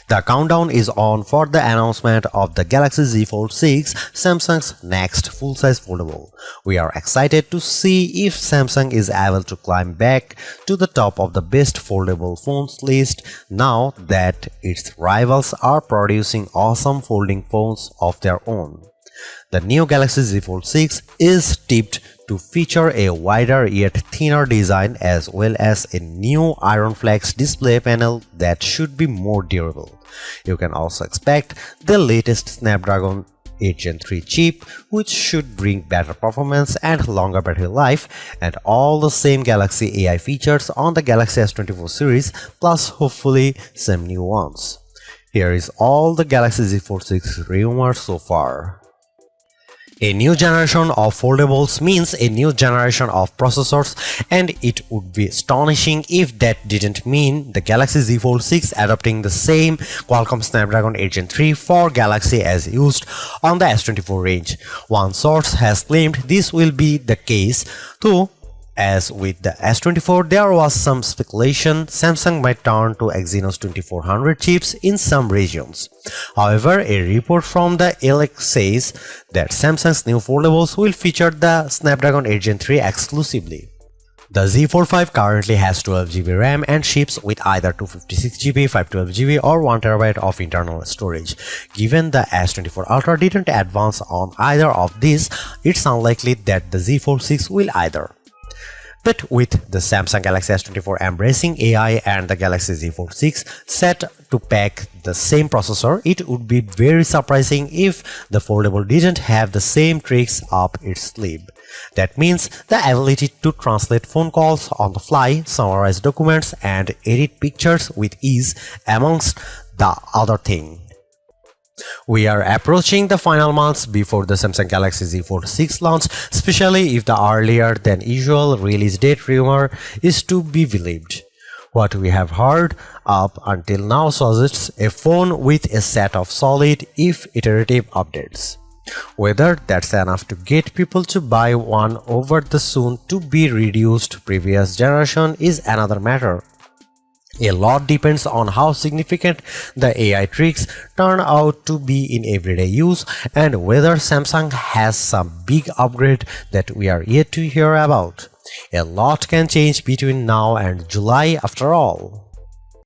The countdown is on for the announcement of the Galaxy Z Fold 6, Samsung's next full-size foldable. We are excited to see if Samsung is able to climb back to the top of the best foldable phones list now that its rivals are producing awesome folding phones of their own. The new Galaxy Z Fold 6 is tipped to feature a wider yet thinner design as well as a new Iron Flex display panel that should be more durable. You can also expect the latest Snapdragon 8 Gen 3 chip, which should bring better performance and longer battery life, and all the same Galaxy AI features on the Galaxy S24 series, plus hopefully some new ones. Here is all the Galaxy Z Fold 6 rumors so far. A new generation of foldables means a new generation of processors, and it would be astonishing if that didn't mean the Galaxy Z Fold 6 adopting the same Qualcomm Snapdragon 8 Gen 3 for Galaxy as used on the S24 range. One source has claimed this will be the case, though as with the S24, there was some speculation Samsung might turn to Exynos 2400 chips in some regions. However, a report from the Elec says that Samsung's new foldables will feature the Snapdragon 8 Gen 3 exclusively. The Z Fold 5 currently has 12GB RAM and ships with either 256GB, 512GB or 1TB of internal storage. Given the S24 Ultra didn't advance on either of these, it's unlikely that the Z Fold 6 will either. But with the Samsung Galaxy S24 embracing AI and the Galaxy Z Fold 6 set to pack the same processor, it would be very surprising if the foldable didn't have the same tricks up its sleeve. That means the ability to translate phone calls on the fly, summarize documents, and edit pictures with ease, amongst the other things. We are approaching the final months before the Samsung Galaxy Z Fold 6 launch, especially if the earlier than usual release date rumor is to be believed. What we have heard up until now suggests a phone with a set of solid, if iterative, updates. Whether that's enough to get people to buy one over the soon to be reduced previous generation is another matter. A lot depends on how significant the AI tricks turn out to be in everyday use and whether Samsung has some big upgrade that we are yet to hear about. A lot can change between now and July after all.